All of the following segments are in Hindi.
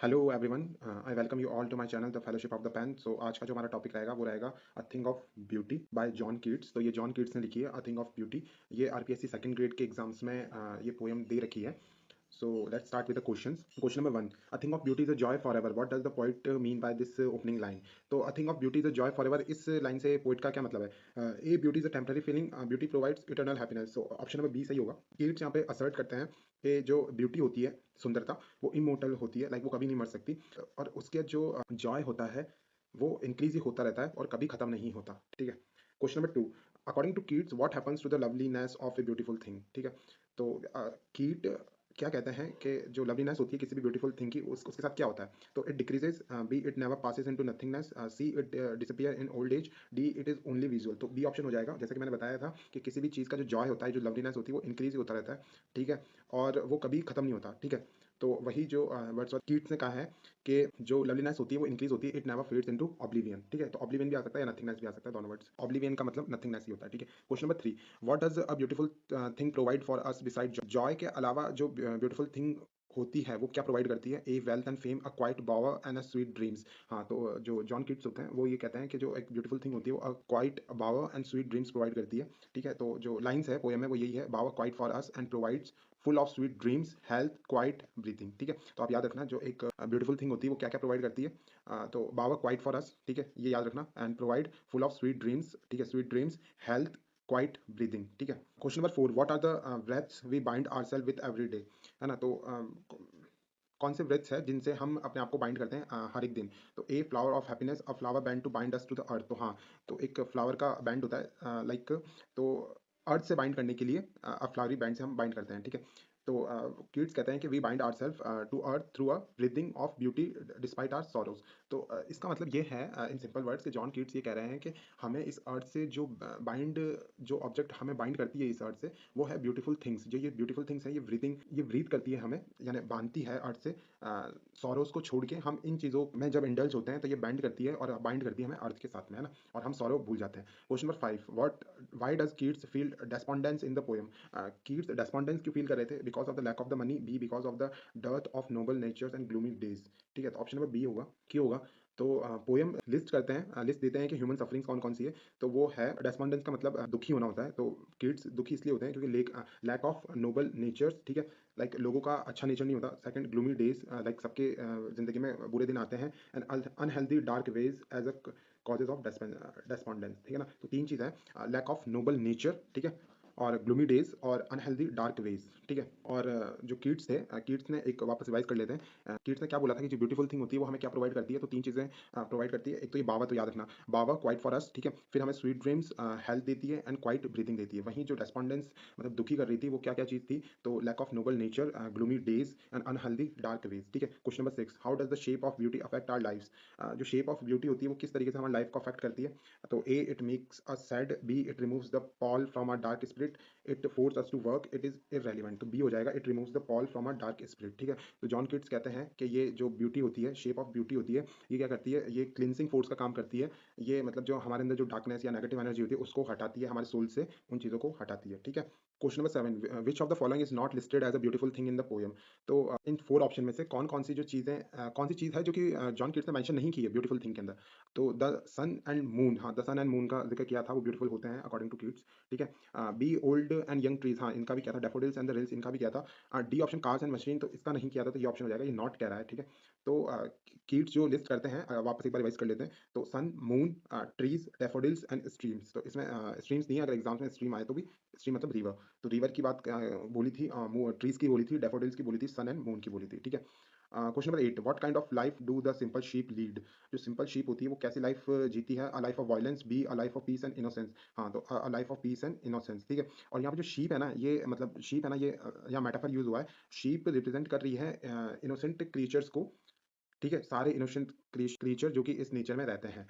Hello everyone, I welcome you all to my channel the fellowship of the pen. So आज का जो हमारा टॉपिक रहेगा वो रहेगा a thing of beauty by John Keats. तो ये जॉन कीट्स ने लिखी है अ थिंग ऑफ ब्यूटी। ये आरपीएससी सेकंड ग्रेड के एग्जाम्स में ये पोएम दे रखी है। So let's start with the questions. Question number one: A thing of beauty is a joy forever. What does the poet mean by this opening line? तो a thing of beauty is a joy forever, इस लाइन से पोइट का क्या मतलब है? A beauty is a temporary feeling, beauty provides eternal happiness. So option number B सही होगा। कीट्स यहाँ पे असर्ट करते हैं कि जो ब्यूटी होती है, सुंदरता, वो इमोर्टल होती है, लाइक वो कभी नहीं मर सकती। और उसके जो जॉय होता है वो इंक्रीज ही होता रहता है और कभी खत्म नहीं होता। ठीक है। Question number two: according to Keats what happens to the loveliness of a beautiful thing? ठीक है। तो कीट क्या कहते हैं कि जो लवलीनेस होती है किसी भी ब्यूटीफुल थिंग की, उसके साथ क्या होता है? तो it decreases, B it never passes into nothingness, see it disappear in old age, D it is only visual. तो बी ऑप्शन हो जाएगा। जैसा कि मैंने बताया था कि किसी भी चीज़ का जो जॉय होता है, जो लवलीनेस होती है, वो इंक्रीज ही होता रहता है। ठीक है। और वो कभी खत्म नहीं होता। ठीक है। तो वही जो वर्ड्सवर्थ कीट्स ने कहा है कि जो लवलीनेस होती है वो इंक्रीज होती है, it never fades into oblivion. ठीक है। तो ऑब्लिवियन भी आ सकता है या नथिंगनेस भी आ सकता है, दोनों वर्ड्स। ऑब्लिवियन का मतलब नथिंगनेस ही होता है। ठीक है। Question number three: what does a beautiful thing provide for us beside Joy? के अलावा जो ब्यूटीफुल थिंग होती है वो क्या प्रोवाइड करती है? A wealth and fame, a quiet bower and a sweet dreams. हाँ, तो जो जॉन किट्स होते हैं वो ये कहते हैं कि जो एक ब्यूटीफुल थिंग होती है वो a quiet bower and sweet dreams provide करती है। ठीक है। तो जो लाइंस है पोएम है वो यही है: bower quiet for us and provides full of sweet dreams, health, quiet, breathing. ठीक है। तो आप याद रखना जो एक ब्यूटीफुल थिंग होती है वो क्या क्या प्रोवाइड करती है। तो बावर क्वाइट फॉर अस, ठीक है, ये याद रखना, and provide full of sweet dreams. ठीक है। Sweet dreams, health, quiet, breathing. ठीक है। Question number four: what are the breaths we bind ourselves with every day? है ना। तो कौन से व्रत है जिनसे हम अपने आप को बाइंड करते हैं हर एक दिन? तो a flower of happiness, a flower band to bind us to the earth. तो हाँ, तो एक फ्लावर का बैंड होता है लाइक, तो अर्थ से बाइंड करने के लिए फ्लावरी बैंड से हम बाइंड करते हैं। ठीक है। तो किड्स कहते हैं कि we bind ourselves to earth through a breathing of beauty despite our sorrows. तो इसका मतलब ये है इन सिंपल वर्ड्स कि जॉन किड्स ये कह रहे हैं कि हमें इस अर्थ से जो बाइंड, जो ऑब्जेक्ट हमें बाइंड करती है इस अर्थ से, वो है ब्यूटीफुल थिंग्स। जो ये ब्यूटीफुल थिंग्स है ये ब्रीथिंग, ये ब्रीथ करती है हमें, यानी बांधती है अर्थ से। सॉरोज को छोड़ के हम इन चीज़ों में जब इंडल्ज होते हैं तो ये बैंड करती है और बाइंड करती है हमें अर्थ के साथ में, है ना, और हम सॉरो भूल जाते हैं। Question number five: what why does Keats feel despondence in the poem? Keats despondence क्यों फील कर रहे थे? Because of the lack of the money, B because of the dearth of noble natures and gloomy days. ठीक है। तो ऑप्शन नंबर बी होगा, क्यों होगा? तो पोएम लिस्ट करते हैं, लिस्ट देते हैं कि ह्यूमन सफरिंग्स कौन कौन सी है। तो वो है डेस्पोंडेंस का मतलब दुखी होना होता है। तो किड्स दुखी इसलिए होते हैं क्योंकि लैक ऑफ नोबल नेचर्स। ठीक है। लाइक लोगों का अच्छा नेचर नहीं होता। सेकंड, ग्लूमी डेज, लाइक सबके जिंदगी में बुरे दिन आते हैं। And unhealthy dark ways as a causes of despondence. ठीक है ना। तो तीन चीज़ है: लैक ऑफ नोबल नेचर, ठीक है, और ग्लूमी डेज और अनहेल्दी डार्क वेज। ठीक है। और जो किड्स थे, किड्स ने एक वापस रिवाइज कर लेते हैं। किड्स ने क्या बोला था कि जो ब्यूटीफुल थिंग होती है वो हमें क्या प्रोवाइड करती है? तो तीन चीज़ें प्रोवाइड करती है। एक तो ये बाबा, तो याद रखना, बाबा क्वाइट फॉर अस। ठीक है। फिर हमें स्वीट ड्रीम्स, हेल्थ देती है, एंड क्वाइट ब्रीथिंग देती है। वहीं जो रेस्पॉन्डेंस मतलब दुखी कर रही थी वो क्या क्या चीज़ थी? तो lack of noble nature, gloomy days and unhealthy dark ways. ठीक है। Question number six: how does the shape of beauty affect our lives? जो शेप ऑफ ब्यूटी होती है वो किस तरीके से हमारी लाइफ को अफेक्ट करती है? तो A it makes us sad, B it removes the pall from our dark spirit, it force us to work, it is irrelevant. तो बी हो जाएगा, it removes the pall from our dark spirit. ठीक है। तो जॉन किट्स कहते हैं कि ये जो ब्यूटी होती है, शेप ऑफ ब्यूटी होती है, ये क्या करती है? ये क्लिनसिंग फोर्स का काम करती है। ये मतलब जो हमारे अंदर जो डार्कनेस या नेगेटिव एनर्जी होती है उसको हटाती है, हमारे सोल से उन चीज़ों को हटाती है। ठीक है। Question number seven: which of the following is not listed as a beautiful thing in the poem? तो इन फोर ऑप्शन में से कौन कौन सी जो चीज़ें, कौन सी चीज़ है जो कि जॉन किट्स ने मेंशन नहीं की है ब्यूटीफुल थिंग के अंदर? तो द सन एंड मून, हाँ, द सन एंड मून का जिक्र किया था, वो ब्यूटीफुल होते हैं अकॉर्डिंग टू किट्स। ठीक है। B old and young trees, हाँ, इनका भी क्या था, डेफोडिल्स एंड द रिल्स, इनका भी क्या था। D option cars and machine, तो इसका नहीं किया था, तो ये ऑप्शन हो जाएगा, ये नॉट कह रहा है। ठीक है। तो कीट्स जो लिस्ट करते हैं, वापस एक बार रिवाइज कर लेते हैं। तो sun, moon, trees, daffodils and streams. तो इसमें स्ट्रीम्स नहीं है, अगर एग्जाम्स में स्ट्रीम आए तो भी, स्ट्रीम मतलब रिवर, तो रिवर की बात बोली थी, ट्रीज की बोली थी, डेफोडिल्स की बोली थी, सन एंड मून की बोली थी। ठीक है। Question number eight: what kind of life do the simple sheep lead? जो सिंपल शीप होती है वो कैसी लाइफ जीती है? A life of violence, B a life of peace and innocence. हाँ, तो a life of peace and innocence. ठीक है। और यहाँ पे जो शीप है ना, ये मतलब शीप है ना, ये यहाँ मेटाफर यूज हुआ है। शीप रिप्रेजेंट कर रही है इनोसेंट क्रीचर्स को। ठीक है। सारे इनोसेंट क्रीचर जो कि इस नेचर में रहते हैं।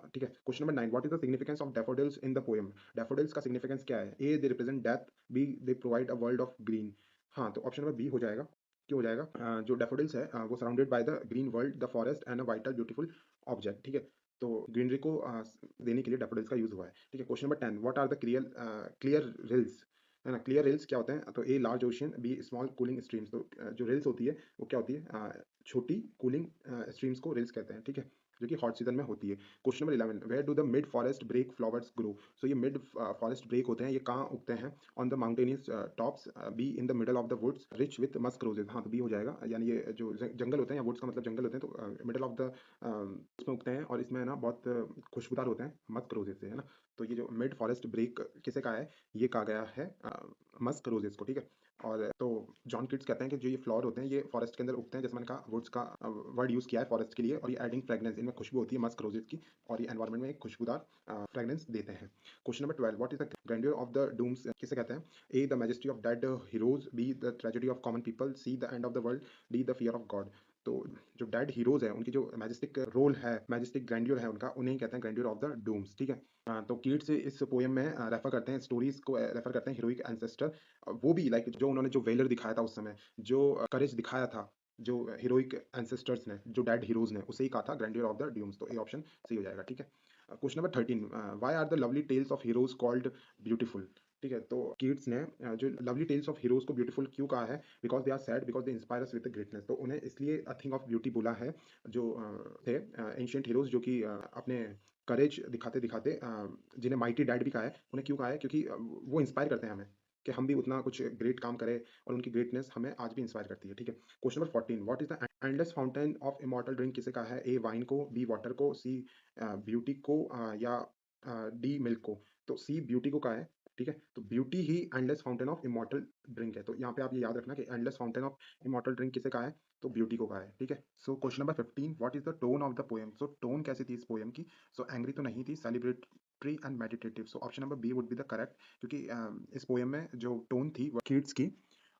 ठीक है। Question number nine: what is the significance of daffodils in the poem? Daffodils का सिग्निफिकेंस क्या है? A they represent death, B they provide a world of green. हाँ, तो ऑप्शन नंबर बी हो जाएगा। क्यों हो जाएगा? जो डैफोडिल्स है वो surrounded by the green world, the forest and a vital beautiful object. ठीक है। तो ग्रीनरी को देने के लिए डैफोडिल्स का यूज हुआ है। ठीक है। Question number ten: what are the clear rills? है ना। क्लियर रिल्स क्या होते हैं? तो a large ocean, B small cooling streams. तो जो रिल्स होती है वो क्या होती है? छोटी कूलिंग स्ट्रीम्स को रिल्स कहते हैं, ठीक है? जो कि हॉट सीजन में होती है। Question number 11, where do the mid forest brake flowers grow? So ये मिड फॉरेस्ट ब्रेक होते हैं, ये कहाँ उगते हैं? On the mountainous tops, B in the middle of the woods rich with musk roses. हाँ, तो बी हो जाएगा, यानी ये जो जंगल होते हैं, या वुड्स का मतलब जंगल होते हैं, तो मिडल ऑफ द उसमें उगते हैं, और इसमें है ना बहुत खुशबूदार होते हैं मस्क रोजेस से, है ना? तो ये जो मिड फॉरेस्ट ब्रेक किसे कहा है? ये कहा गया है मस्क रोजेस को, ठीक है? और तो जॉन किट्स कहते हैं कि जो ये फ्लावर होते हैं ये फॉरेस्ट के अंदर उगते हैं, जैसे मैंने कहा वुड्स का वर्ड यूज़ किया है फॉरेस्ट के लिए, और ये एडिंग फ्रेग्रेंस, इनमें खुशबू होती है मस्क रोजेस की, और ये एनवायरनमेंट में एक खुशबूदार फ्रेग्रेंस देते हैं। Question number 12, what is the grandeur of the dooms किसे कहते हैं? A the majesty of dead heroes, B the tragedy of common people, C the end of the world, D the fear of God. तो जो डेड हीरोज है उनकी जो मैजेस्टिक रोल है, मैजेस्टिक ग्रैंडियर है उनका, उन्हें कहते हैं ग्रैंडियर ऑफ द डूम्स, ठीक है? तो कीट्स इस पोएम में रेफर करते हैं, स्टोरीज को रेफर करते हैं हीरोइक एंसेस्टर, वो भी लाइक जो उन्होंने जो वेलर दिखाया था उस समय, जो करेज दिखाया था, जो हीरोइक एंसेस्टर्स ने, जो डेड हीरोज ने, उसे ही कहा था ग्रैंडियर ऑफ द ड्यूम्स। तो ए ऑप्शन सही हो जाएगा, ठीक है? Question number 13, why are the lovely tales of heroes called beautiful? ठीक है, तो कीट्स ने जो लवली टेल्स ऑफ हीरोज को ब्यूटीफुल क्यों कहा है? Because they are sad, because they inspire us with greatness. तो उन्हें इसलिए अ थिंग ऑफ ब्यूटी बोला है, जो थे एंशिएंट हीरोज, जो कि अपने करेज दिखाते दिखाते जिन्हें माइटी डैड भी कहा है, उन्हें क्यों कहा है? क्योंकि वो इंस्पायर करते हैं हमें कि हम भी उतना कुछ ग्रेट काम करें, और उनकी ग्रेटनेस हमें आज भी इंस्पायर करती है, ठीक है? Question number 14, what is the endless fountain of immortal drink किसे कहा है? ए वाइन को, बी वाटर को, सी ब्यूटी को, या डी मिल्क को। तो सी ब्यूटी को कहा है, ठीक है? तो beauty he endless fountain of immortal drink है। तो यहाँ पे आप ये याद रखना कि endless fountain of immortal drink किसे कहा है? तो ब्यूटी को कहा है, ठीक है? So question number 15, what is the tone of the poem? So tone कैसी थी इस पोएम की? सो एंग्री तो नहीं थी, celebratory and meditative. So option number B would be the correct, क्योंकि इस पोएम में जो टोन थी किड्स की,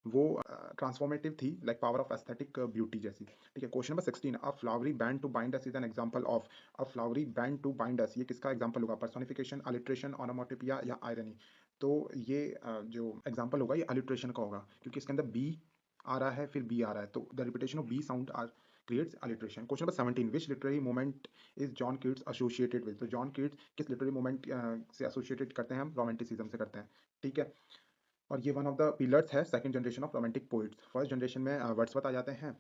वो ट्रांसफॉर्मेटिव थी, like power of aesthetic beauty जैसी, ठीक है? Question number 16, a flowery band to bind us is an example of. A flowery band to bind us, ये किसका एग्जांपल होगा? पर्सोनिफिकेशन, अलिट्रेशन, ओनोमोटोपिया, या आयरनी? तो ये जो एग्जांपल होगा ये अलिट्रेशन का होगा, क्योंकि इसके अंदर बी आ रहा है, फिर बी आ रहा है, तो the repetition of B sound are creates alliteration. Question number 17, which literary moment is John Keats associated with? तो जॉन कीट्स किस literary moment से associated करते हैं हम? रोमांटिसिज्म से करते हैं, ठीक है? और ये वन ऑफ द पिलर्स है second generation of romantic poets. First generation में वर्ड्सवर्थ आ जाते हैं,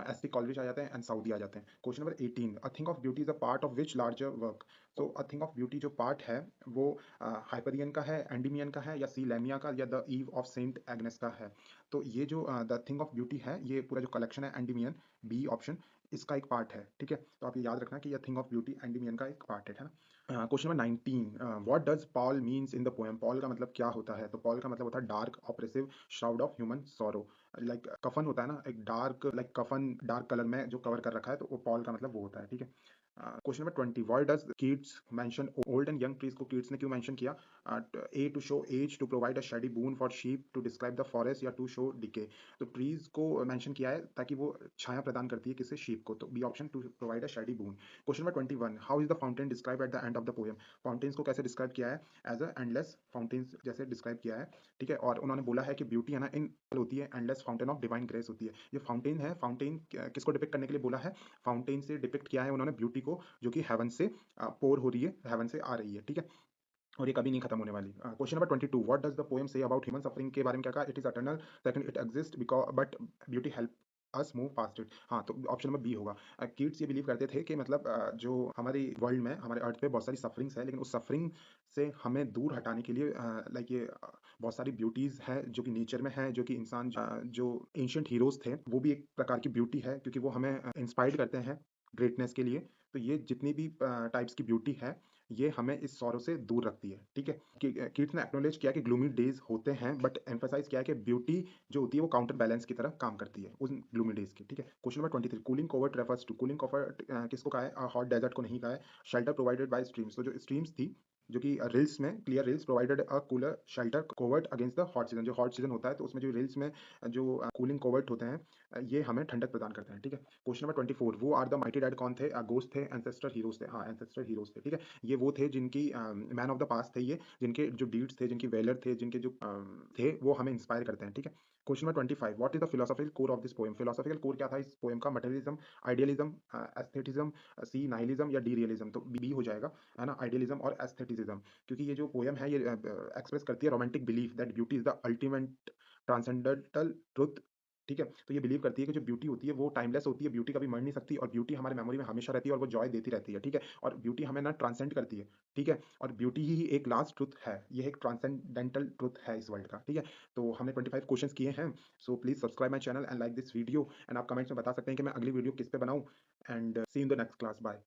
एस टी कॉलरिज आ जाते हैं, एंड साउदी आ जाते हैं। Question number 18, a thing of beauty is a part of which larger work? So a thing of beauty जो पार्ट है वो हाइपरियन का है, एंडीमियन का है, या सी लेमिया का, या the Eve of Saint Agnes का है? तो ये जो द थिंग ऑफ ब्यूटी है, ये पूरा जो कलेक्शन है एंडीमियन, बी ऑप्शन, इसका एक पार्ट है, ठीक है? तो आप ये याद रखना कि यह थिंग ऑफ ब्यूटी एंडीमियन का एक पार्ट है ना? Question number 19, what does Paul means in the poem? Paul का मतलब क्या होता है? तो पॉल का मतलब होता है dark oppressive shroud of human sorrow. Like कफन होता है ना, एक डार्क लाइक कफन, डार्क कलर में जो कवर कर रखा है, तो वो पॉल का मतलब वो होता है, ठीक है? Question number 20, why does Keats mention old and young trees को कीट्स ने क्यों मेंशन किया? A to show age, to provide a shady boon for sheep, to describe the forest, या टू शो डिके? तो ट्रीज को मेंशन किया है ताकि वो छाया प्रदान करती है किसे? शीप को। तो B option, to provide a shady boon. Question number 21, how is the fountain describe at the end of the poem? Fountains को कैसे डिस्क्राइब किया है? एज अ एंडलेस फाउंटेन्स जैसे डिस्क्राइब किया है, ठीक है? और उन्होंने बोला है कि ब्यूटी है ना इन होती है endless fountain of divine grace होती है। ये फाउंटेन है, फाउंटेन किसको डिपिक्ट करने के लिए बोला है? फाउंटेन से डिपिक्ट किया है उन्होंने ब्यूटी को, जो कि हेवन से पोर हो रही है, हेवन से आ रही है, ठीक है? और ये कभी नहीं खत्म होने वाली। Question number 22, what does the poem say about human suffering के बारे में क्या कहा? It is eternal, second it exist because but beauty help us move past it. हाँ, तो ऑप्शन नंबर बी होगा। किड्स ये बिलीव करते थे कि मतलब जो हमारी वर्ल्ड में, हमारे अर्थ पे बहुत सारी सफरिंग्स है, लेकिन उस सफरिंग से हमें दूर हटाने के लिए लाइक ये बहुत सारी ब्यूटीज है जो कि नेचर में है, जो कि इंसान जो एंशियंट हीरोज थे, वो भी एक प्रकार की ब्यूटी है, क्योंकि वो हमें इंस्पायर्ड करते हैं ग्रेटनेस के लिए। तो ये जितनी भी टाइप्स की ब्यूटी है, ये हमें इस सौरों से दूर रखती है, ठीक है? कीट्स ने एक्नॉलेज किया कि ग्लूमी डेज होते हैं, बट एम्फसाइज किया है कि ब्यूटी जो होती है वो काउंटर बैलेंस की तरह काम करती है उन ग्लूमी डेज की, ठीक है? Question number 23, cooling covert refers to, cooling covert किसको कहा है? हॉट डेजर्ट को नहीं कहा है। शेल्टर प्रोवाइडेड बाय स्ट्रीम्स, तो जो स्ट्रीम्स थी, जो कि रिल्स में, clear reels provided a cooler shelter covert against the hot season. जो हॉट सीजन होता है तो उसमें जो रिल्स में जो कूलिंग कोवर्ट होते हैं, ये हमें ठंडक प्रदान करते हैं, ठीक है? क्वेश्चन नंबर 24, वो आर द माइटी डैड कौन थे? गोस्ट थे, एंसेस्टर हीरोज थे? हाँ, एंसेस्टर हीरोज थे, ठीक है? ये वो थे जिनकी मैन ऑफ द पास्ट थे ये, जिनके जो डीड्स थे, जिनके वेलर थे, जिनके जो थे, वो हमें इंस्पायर करते हैं, ठीक है? Question number 25, what is the philosophical core of this poem? Philosophical core क्या था इस पोएम का? मटेरियलिज्म, आइडियलिज्म, एस्थेटिज्म, सी नाइलिज्म, या डी रियलिज्म? तो बी हो जाएगा, है ना? आइडियलिज्म और एस्थेटिज्म, क्योंकि ये जो पोएम है ये एक्सप्रेस करती है romantic belief that beauty is the ultimate transcendental truth ठीक है? तो ये बिलीव करती है कि जो ब्यूटी होती है वो टाइमलेस होती है, ब्यूटी कभी मर नहीं सकती और ब्यूटी हमारे मेमोरी में हमेशा रहती है और वो जॉय देती रहती है, ठीक है? और ब्यूटी हमें ना ट्रांसेंड करती है, ठीक है? और ब्यूटी ही एक लास्ट ट्रुथ है, ये एक ट्रांसेंडेंटल ट्रुथ है इस वर्ल्ड का, ठीक है? तो हमने 25 क्वेश्चंस किए हैं, so please subscribe my channel and like this video and आप कमेंट्स में बता सकते हैं कि मैं अगली वीडियो किस पे बनाऊँ and see you in the next class, bye.